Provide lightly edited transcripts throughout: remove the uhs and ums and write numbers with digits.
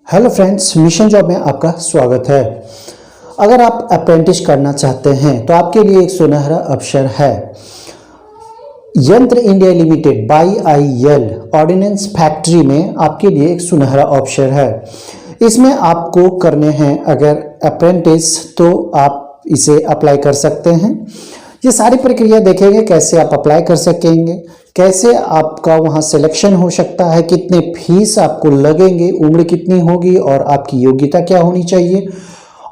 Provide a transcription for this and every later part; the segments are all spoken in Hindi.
हेलो फ्रेंड्स, मिशन जॉब में आपका स्वागत है। अगर आप अप्रेंटिस करना चाहते हैं तो आपके लिए एक सुनहरा अवसर है। यंत्र India limited YIL ordnance factory में आपके लिए एक सुनहरा अवसर है। इसमें आपको करने हैं अगर अप्रेंटिस तो आप इसे अप्लाई कर सकते हैं। ये सारी प्रक्रिया देखेंगे, कैसे आप अप्लाई कर सकेंगे, कैसे आपका वहाँ सिलेक्शन हो सकता है, कितने फीस आपको लगेंगे, उम्र कितनी होगी और आपकी योग्यता क्या होनी चाहिए,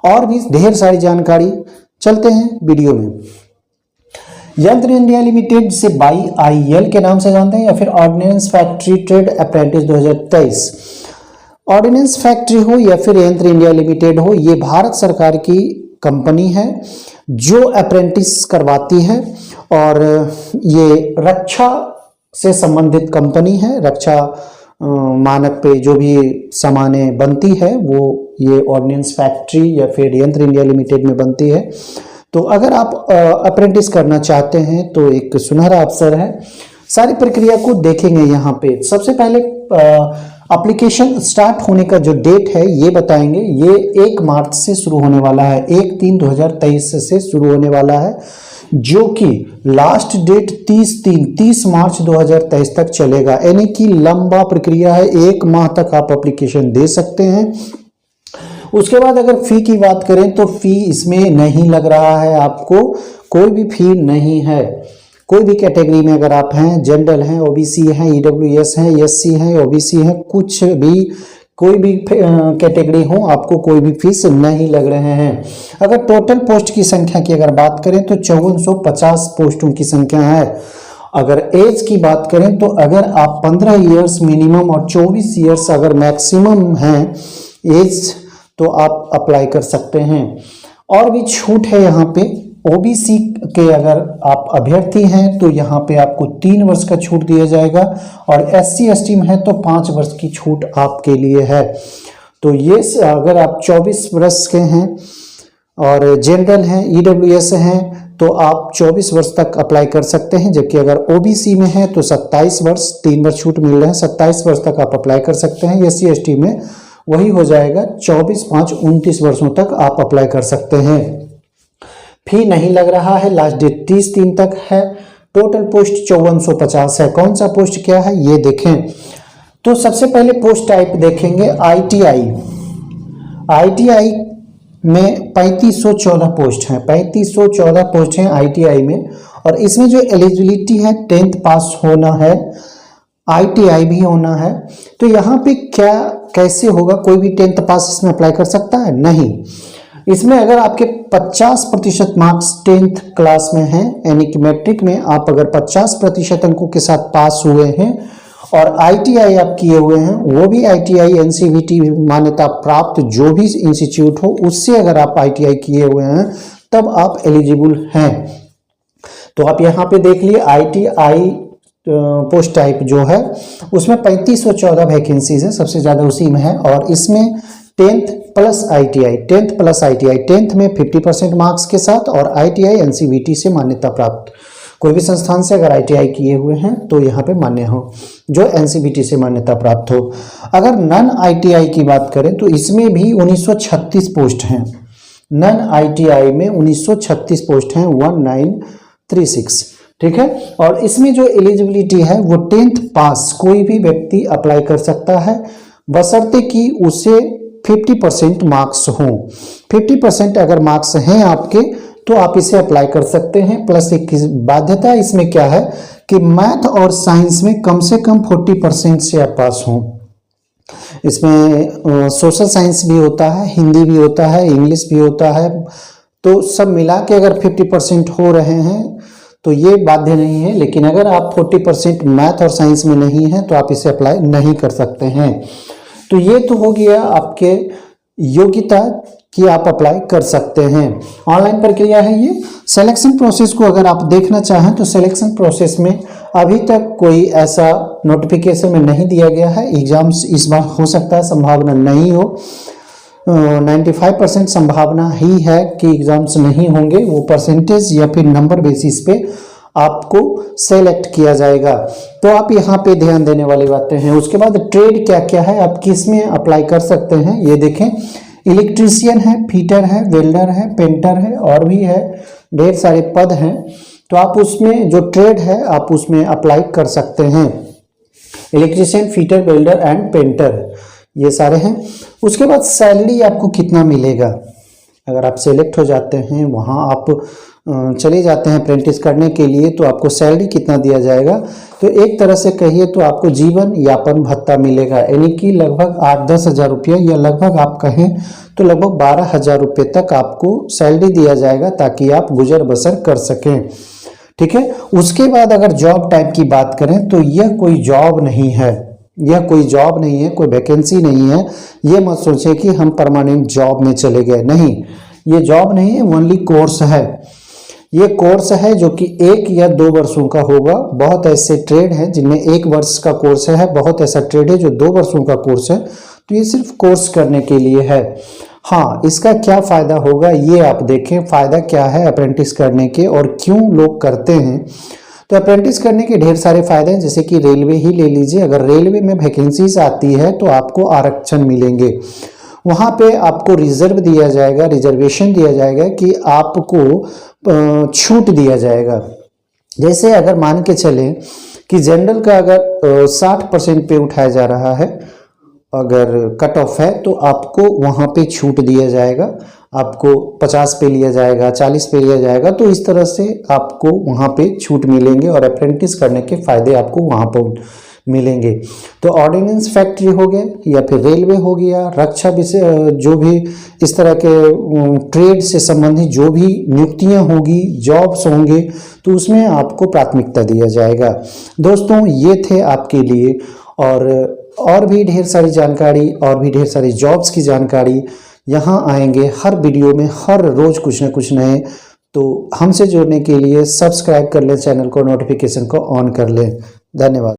और भी ढेर सारी जानकारी। चलते हैं वीडियो में। यंत्र इंडिया लिमिटेड से YIL के नाम से जानते हैं या फिर ordnance factory trade apprentice 2023। Ordnance factory हो या फिर यंत्र इंडिया लिमिटेड हो, ये भारत सरकार की कंपनी है जो अप्रेंटिस करवाती है और ये रक्षा से संबंधित कंपनी है। रक्षा मानक पे जो भी सामानें बनती है वो ये ऑर्डिनेंस फैक्ट्री या फिर यंत्र इंडिया लिमिटेड में बनती है। तो अगर आप अप्रेंटिस करना चाहते हैं तो एक सुनहरा अवसर है। सारी प्रक्रिया को देखेंगे यहाँ पे। सबसे पहले एप्लीकेशन स्टार्ट होने का जो डेट है ये बताएंगे। ये 1 मार्च से शुरू होने वाला है, 1/3/2023 से शुरू होने वाला है, जो कि लास्ट डेट 30 मार्च 2023 तक चलेगा। यानी कि लंबा प्रक्रिया है, 1 माह तक आप एप्लीकेशन दे सकते हैं। उसके बाद अगर फी की बात करें तो फी इसमें नहीं लग रहा है, आपको कोई भी फी नहीं है। कोई भी कैटेगरी में अगर आप हैं, जनरल हैं, OBC हैं, EWS हैं, SC हैं, OBC हैं, कुछ भी कोई भी कैटेगरी हो, आपको कोई भी फीस नहीं लग रहे हैं। अगर टोटल पोस्ट की संख्या की अगर बात करें तो 5450 पोस्टों की संख्या है। अगर एज की बात करें तो अगर आप 15 इयर्स मिनिमम और 24 इयर्स अगर मैक्सिमम हैं एज तो आप अप्लाई कर सकते हैं। और भी छूट है यहाँ पे। OBC के अगर आप अभ्यर्थी हैं तो यहाँ पे आपको 3 वर्ष का छूट दिया जाएगा और SC ST में है तो 5 वर्ष की छूट आपके लिए है। तो ये अगर आप 24 वर्ष के हैं और जनरल हैं, EWS हैं तो आप 24 वर्ष तक अप्लाई कर सकते हैं। जबकि अगर OBC में है तो 27 वर्ष, 3 वर्ष छूट मिल रहे हैं, 27 वर्ष तक आप अप्लाई कर सकते हैं। SC ST में वही हो जाएगा, 24/5/29 वर्षों तक आप अप्लाई कर सकते हैं। फी नहीं लग रहा है, लास्ट डेट 30/3 तक है। टोटल पोस्ट 5450 है। कौन सा पोस्ट क्या है ये देखें। तो सबसे पहले पोस्ट टाइप देखेंगे ITI में 3514 पोस्ट हैं। 3514 पोस्ट हैं ITI में। और इसमें जो एलिजिबिलिटी है 10th पास होना है, ITI भी होना है। तो यहाँ पे क्या कैसे होगा, कोई भी 10th पास इसमें अप्लाई कर सकता है? नहीं। इसमें अगर आपके 50% मार्क्स 10th क्लास में हैं, यानी कि मैट्रिक में आप अगर 50% अंकों के साथ पास हुए हैं और ITI आप किए हुए हैं, वो भी ITI NCVT मान्यता प्राप्त जो भी इंस्टीट्यूट हो उससे अगर आप ITI किए हुए हैं तब आप एलिजिबल हैं। तो आप यहाँ पे देख लिए ITI पोस्ट टाइप जो है उसमें 3514 वैकेंसीज है, सबसे ज़्यादा उसी में है। और इसमें 10th प्लस ITI 10th में 50% मार्क्स के साथ और ITI NCVT से मान्यता प्राप्त। कोई भी संस्थान से अगर ITI किए हुए हैं तो यहाँ पे मान्य हो, जो NCVT से मान्यता प्राप्त हो। अगर नन ITI की बात करें तो इसमें भी 1936 पोस्ट हैं। नन ITI में 1936 पोस्ट हैं, 1936, ठीक है। और इसमें जो एलिजिबिलिटी है वो 10th पास कोई भी व्यक्ति अप्लाई कर सकता है, बशर्ते कि उसे 50% मार्क्स हों। 50% अगर मार्क्स हैं आपके तो आप इसे अप्लाई कर सकते हैं। प्लस एक बाध्यता इसमें क्या है कि मैथ और साइंस में कम से कम 40% से आप पास हों। इसमें सोशल साइंस भी होता है, हिंदी भी होता है, इंग्लिश भी होता है। तो सब मिला के अगर 50% हो रहे हैं तो ये बाध्य नहीं है। लेकिन अगर आप 40% मैथ और साइंस में नहीं है तो आप इसे अप्लाई नहीं कर सकते हैं। तो ये तो हो गया आपके योग्यता कि आप अप्लाई कर सकते हैं। ऑनलाइन प्रक्रिया है ये। सिलेक्शन प्रोसेस को अगर आप देखना चाहें तो सिलेक्शन प्रोसेस में अभी तक कोई ऐसा नोटिफिकेशन में नहीं दिया गया है। एग्जाम्स इस बार हो सकता है संभावना नहीं हो, 95% संभावना ही है कि एग्जाम्स नहीं होंगे। वो परसेंटेज या फिर नंबर बेसिस पे आपको सेलेक्ट किया जाएगा। तो आप यहाँ पे ध्यान देने वाली बातें हैं। उसके बाद ट्रेड क्या क्या है, आप किस में अप्लाई कर सकते हैं, ये देखें। इलेक्ट्रीशियन है, फिटर है, वेल्डर है, पेंटर है, और भी है, ढेर सारे पद हैं। तो आप उसमें जो ट्रेड है आप उसमें अप्लाई कर सकते हैं। Electrician, fitter, welder and painter, ये सारे हैं। उसके बाद सैलरी आपको कितना मिलेगा, अगर आप सेलेक्ट हो जाते हैं, वहाँ आप चले जाते हैं अप्रेंटिस करने के लिए, तो आपको सैलरी कितना दिया जाएगा, तो एक तरह से कहिए तो आपको जीवन यापन भत्ता मिलेगा, यानी कि लगभग 8-10 हज़ार रुपये, या लगभग आप कहें तो लगभग 12 हज़ार रुपये तक आपको सैलरी दिया जाएगा, ताकि आप गुजर बसर कर सकें। ठीक है। उसके बाद अगर जॉब टाइप की बात करें तो यह कोई जॉब नहीं है, यह कोई जॉब नहीं है, कोई वैकेंसी नहीं है। ये मत सोचें कि हम परमानेंट जॉब में चले गए, नहीं, ये जॉब नहीं है, ओनली कोर्स है। ये कोर्स है जो कि 1 या 2 वर्षों का होगा। बहुत ऐसे ट्रेड हैं जिनमें 1 वर्ष का कोर्स है, बहुत ऐसा ट्रेड है जो 2 वर्षों का कोर्स है। तो ये सिर्फ कोर्स करने के लिए है। हाँ, इसका क्या फ़ायदा होगा ये आप देखें, फ़ायदा क्या है अप्रेंटिस करने के और क्यों लोग करते हैं। तो अप्रेंटिस करने के ढेर सारे फ़ायदे हैं, जैसे कि रेलवे ही ले लीजिए। अगर रेलवे में वैकेंसीज आती है तो आपको आरक्षण मिलेंगे, वहाँ पे आपको रिजर्व दिया जाएगा, रिजर्वेशन दिया जाएगा, कि आपको छूट दिया जाएगा। जैसे अगर मान के चलें कि जनरल का अगर 60% पे उठाया जा रहा है, अगर कट ऑफ है, तो आपको वहाँ पे छूट दिया जाएगा, आपको 50 पे लिया जाएगा, 40 पे लिया जाएगा। तो इस तरह से आपको वहाँ पे छूट मिलेंगे और अप्रेंटिस करने के फ़ायदे आपको वहाँ पर मिलेंगे। तो ऑर्डिनेंस फैक्ट्री हो गए, या फिर रेलवे हो गया, रक्षा विषय, जो भी इस तरह के ट्रेड से संबंधित जो भी नियुक्तियां होगी, जॉब्स होंगे, तो उसमें आपको प्राथमिकता दिया जाएगा। दोस्तों, ये थे आपके लिए, और भी ढेर सारी जानकारी, और भी ढेर सारी जॉब्स की जानकारी यहाँ आएंगे हर वीडियो में, हर रोज़ कुछ न कुछ नए। तो हमसे जुड़ने के लिए सब्सक्राइब कर लें चैनल को, नोटिफिकेशन को ऑन कर लें। धन्यवाद।